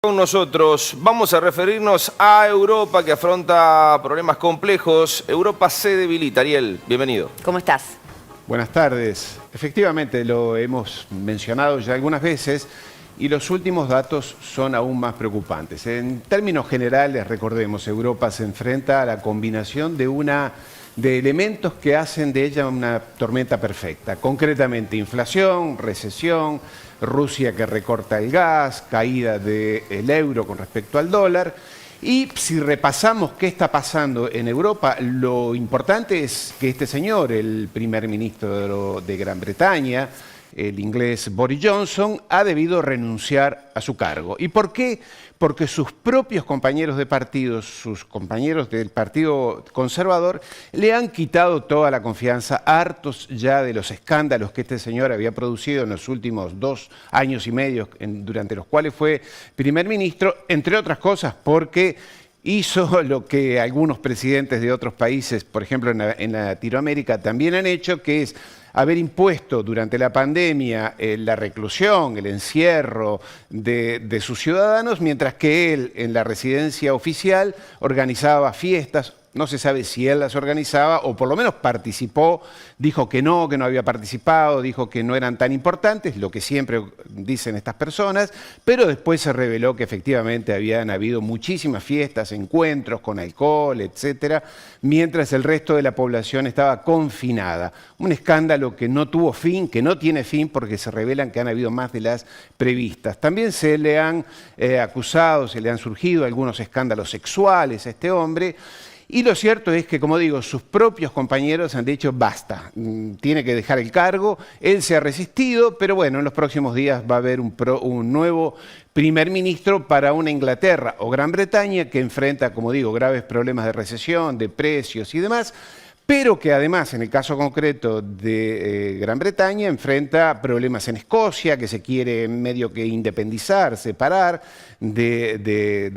Con nosotros vamos a referirnos a Europa, que afronta problemas complejos. Europa se debilita. Ariel, bienvenido. ¿Cómo estás? Buenas tardes. Efectivamente, lo hemos mencionado ya algunas veces y los últimos datos son aún más preocupantes. En términos generales, recordemos, Europa se enfrenta a la combinación de elementos que hacen de ella una tormenta perfecta. Concretamente, inflación, recesión, Rusia que recorta el gas, caída del euro con respecto al dólar. Y si repasamos qué está pasando en Europa, lo importante es que este señor, el primer ministro de Gran Bretaña, el inglés Boris Johnson, ha debido renunciar a su cargo. ¿Y por qué? Porque sus propios compañeros de partido, sus compañeros del Partido Conservador, le han quitado toda la confianza, hartos ya de los escándalos que este señor había producido en los últimos 2 años y medio, durante los cuales fue primer ministro, entre otras cosas porque hizo lo que algunos presidentes de otros países, por ejemplo en Latinoamérica, también han hecho, que es haber impuesto durante la pandemia la reclusión, el encierro de sus ciudadanos, mientras que él en la residencia oficial organizaba fiestas. No se sabe si él las organizaba o por lo menos participó, dijo que no había participado, dijo que no eran tan importantes, lo que siempre dicen estas personas, pero después se reveló que efectivamente habían habido muchísimas fiestas, encuentros con alcohol, etcétera, mientras el resto de la población estaba confinada. Un escándalo que no tuvo fin, que no tiene fin porque se revelan que han habido más de las previstas. También se le han acusado, se le han surgido algunos escándalos sexuales a este hombre. Y lo cierto es que, como digo, sus propios compañeros han dicho basta, tiene que dejar el cargo, él se ha resistido, pero bueno, en los próximos días va a haber un nuevo primer ministro para una Inglaterra o Gran Bretaña que enfrenta, como digo, graves problemas de recesión, de precios y demás, pero que además, en el caso concreto de Gran Bretaña, enfrenta problemas en Escocia, que se quiere medio que independizar, separar del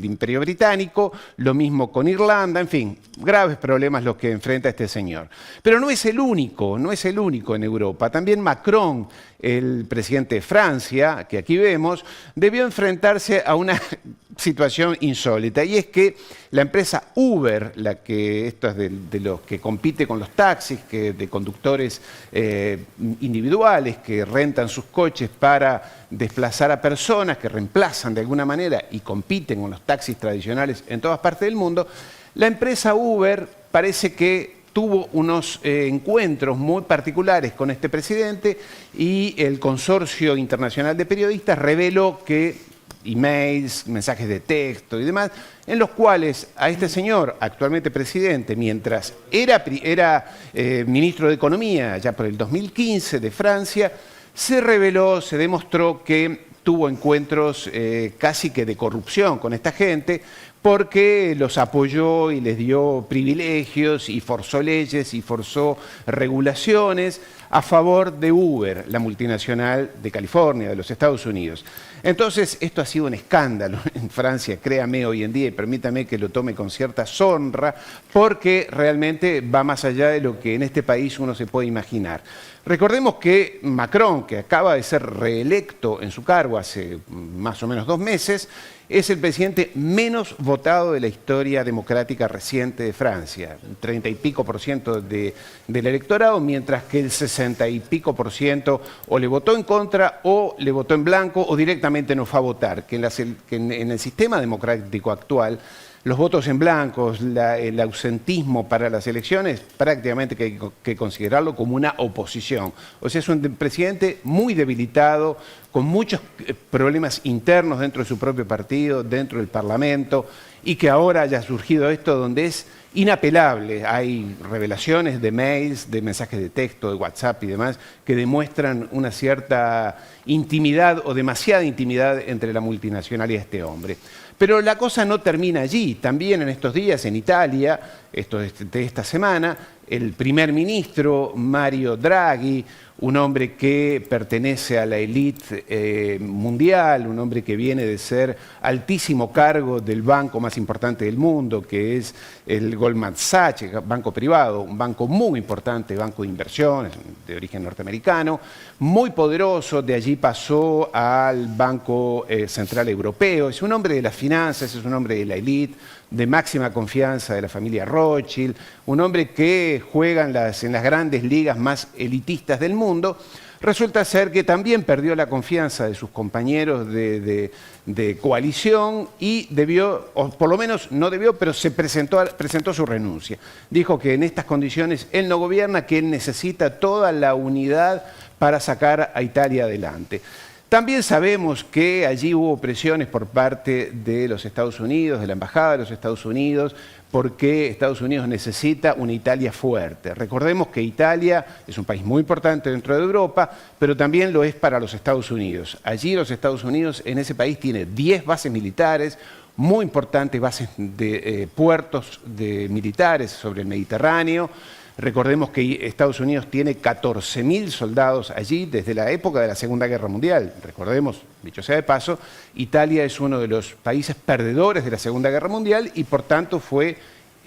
Imperio Británico, lo mismo con Irlanda, en fin, graves problemas los que enfrenta este señor. Pero no es el único en Europa. También Macron, el presidente de Francia, que aquí vemos, debió enfrentarse a una situación insólita, y es que la empresa Uber, esto es de los que compite con los taxis, de conductores individuales que rentan sus coches para desplazar a personas, que reemplazan de alguna manera y compiten con los taxis tradicionales en todas partes del mundo, la empresa Uber parece que tuvo unos encuentros muy particulares con este presidente y el Consorcio Internacional de Periodistas reveló que emails, mensajes de texto y demás, en los cuales a este señor, actualmente presidente, mientras era ministro de Economía ya por el 2015 de Francia, se reveló, se demostró que tuvo encuentros casi que de corrupción con esta gente, porque los apoyó y les dio privilegios y forzó leyes y forzó regulaciones a favor de Uber, la multinacional de California, de los Estados Unidos. Entonces, esto ha sido un escándalo en Francia, créame hoy en día, y permítame que lo tome con cierta honra, porque realmente va más allá de lo que en este país uno se puede imaginar. Recordemos que Macron, que acaba de ser reelecto en su cargo hace más o menos 2 meses, es el presidente menos votado de la historia democrática reciente de Francia, 30 y pico % del electorado, mientras que el 60 y pico % o le votó en contra o le votó en blanco o directamente no fue a votar, que en el sistema democrático actual los votos en blanco, el ausentismo para las elecciones, prácticamente hay que considerarlo como una oposición. O sea, es un presidente muy debilitado, con muchos problemas internos dentro de su propio partido, dentro del Parlamento, y que ahora haya surgido esto donde es inapelable. Hay revelaciones de mails, de mensajes de texto, de WhatsApp y demás, que demuestran una cierta intimidad o demasiada intimidad entre la multinacional y este hombre. Pero la cosa no termina allí. También en estos días en Italia, esto de esta semana, el primer ministro Mario Draghi, un hombre que pertenece a la élite mundial, un hombre que viene de ser altísimo cargo del banco más importante del mundo, que es el Goldman Sachs, banco privado, un banco muy importante, banco de inversiones de origen norteamericano, muy poderoso. De allí pasó al Banco Central Europeo. Es un hombre de las finanzas, es un hombre de la élite, de máxima confianza de la familia Rothschild, un hombre que juega en las grandes ligas más elitistas del mundo. Resulta ser que también perdió la confianza de sus compañeros de coalición y debió, o por lo menos no debió, pero presentó su renuncia. Dijo que en estas condiciones él no gobierna, que él necesita toda la unidad para sacar a Italia adelante. También sabemos que allí hubo presiones por parte de los Estados Unidos, de la Embajada de los Estados Unidos, porque Estados Unidos necesita una Italia fuerte. Recordemos que Italia es un país muy importante dentro de Europa, pero también lo es para los Estados Unidos. Allí los Estados Unidos, en ese país, tiene 10 bases militares, muy importantes bases de puertos militares sobre el Mediterráneo. Recordemos que Estados Unidos tiene 14.000 soldados allí desde la época de la Segunda Guerra Mundial. Recordemos, dicho sea de paso, Italia es uno de los países perdedores de la Segunda Guerra Mundial y por tanto fue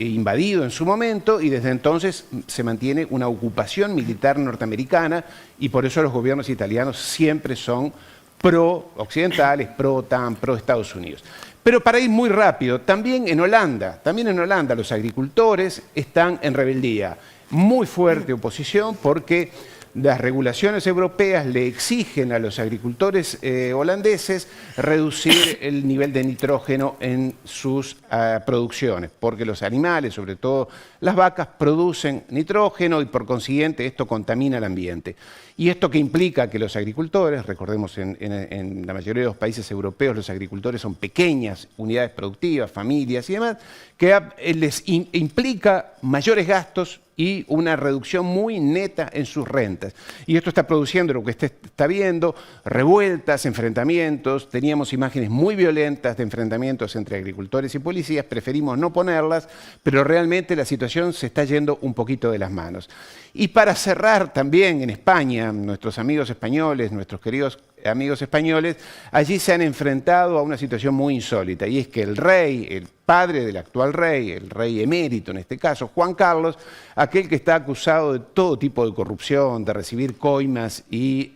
invadido en su momento y desde entonces se mantiene una ocupación militar norteamericana y por eso los gobiernos italianos siempre son pro-occidentales, pro-OTAN, pro-Estados Unidos. Pero para ir muy rápido, también en Holanda los agricultores están en rebeldía. Muy fuerte oposición porque las regulaciones europeas le exigen a los agricultores holandeses reducir el nivel de nitrógeno en sus producciones, porque los animales, sobre todo las vacas, producen nitrógeno y por consiguiente esto contamina el ambiente. Y esto que implica que los agricultores, recordemos en la mayoría de los países europeos los agricultores son pequeñas unidades productivas, familias y demás, que les implica mayores gastos y una reducción muy neta en sus rentas. Y esto está produciendo lo que usted está viendo, revueltas, enfrentamientos. Teníamos imágenes muy violentas de enfrentamientos entre agricultores y policías, preferimos no ponerlas, pero realmente la situación se está yendo un poquito de las manos. Y para cerrar también en España, nuestros amigos españoles, nuestros queridos amigos españoles, allí se han enfrentado a una situación muy insólita, y es que el rey, el padre del actual rey, el rey emérito en este caso, Juan Carlos, aquel que está acusado de todo tipo de corrupción, de recibir coimas y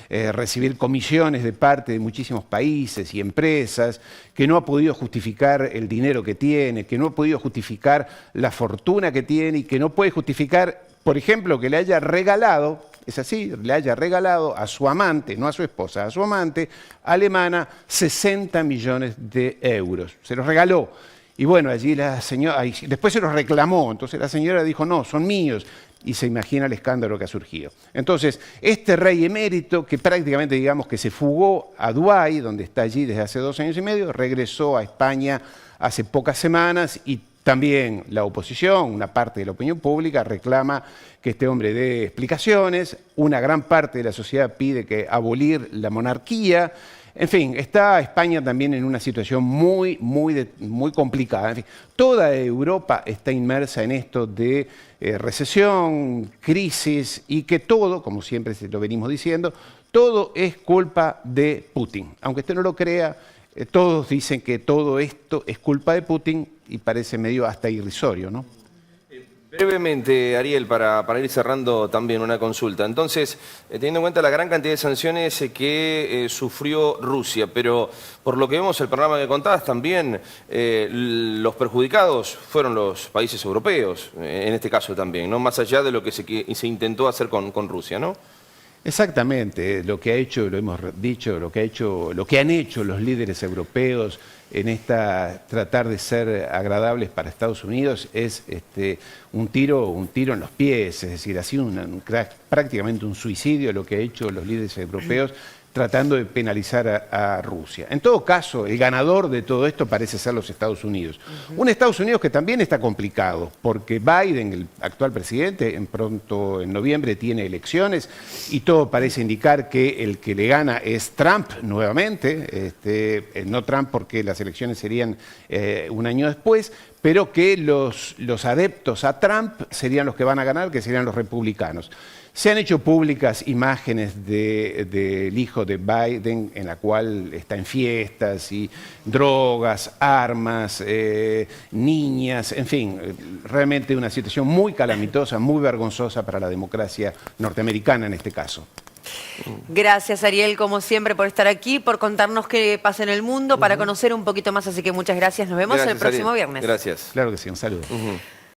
recibir comisiones de parte de muchísimos países y empresas, que no ha podido justificar el dinero que tiene, que no ha podido justificar la fortuna que tiene y que no puede justificar, por ejemplo, que le haya regalado, es así, le haya regalado a su amante, no a su esposa, a su amante alemana, 60 millones de euros. Se los regaló. Y bueno, allí la señora, después se los reclamó, entonces la señora dijo, no, son míos. Y se imagina el escándalo que ha surgido. Entonces, este rey emérito, que prácticamente digamos que se fugó a Dubái, donde está allí desde hace 2 años y medio, regresó a España hace pocas semanas y también la oposición, una parte de la opinión pública, reclama que este hombre dé explicaciones, una gran parte de la sociedad pide que abolir la monarquía. En fin, está España también en una situación muy complicada. En fin, toda Europa está inmersa en esto de recesión, crisis y que todo, como siempre se lo venimos diciendo, todo es culpa de Putin. Aunque usted no lo crea, todos dicen que todo esto es culpa de Putin y parece medio hasta irrisorio, ¿no? Brevemente, Ariel, para ir cerrando también una consulta. Entonces, teniendo en cuenta la gran cantidad de sanciones que sufrió Rusia, pero por lo que vemos el programa que contabas también, los perjudicados fueron los países europeos, en este caso también, ¿no? Más allá de lo que se intentó hacer con Rusia, ¿no? Exactamente, lo que ha hecho, lo hemos dicho, lo que han hecho los líderes europeos en tratar de ser agradables para Estados Unidos es un tiro en los pies, es decir, ha sido prácticamente un suicidio lo que han hecho los líderes europeos tratando de penalizar a Rusia. En todo caso, el ganador de todo esto parece ser los Estados Unidos. Un Estados Unidos que también está complicado, porque Biden, el actual presidente, pronto en noviembre tiene elecciones y todo parece indicar que el que le gana es Trump nuevamente, no Trump porque las elecciones serían un año después, pero que los adeptos a Trump serían los que van a ganar, que serían los republicanos. Se han hecho públicas imágenes del hijo de Biden en la cual está en fiestas y drogas, armas, niñas, en fin, realmente una situación muy calamitosa, muy vergonzosa para la democracia norteamericana en este caso. Gracias, Ariel, como siempre, por estar aquí, por contarnos qué pasa en el mundo, para conocer un poquito más. Así que muchas gracias. Nos vemos el próximo Ariel. viernes. Gracias. Claro que sí, un saludo.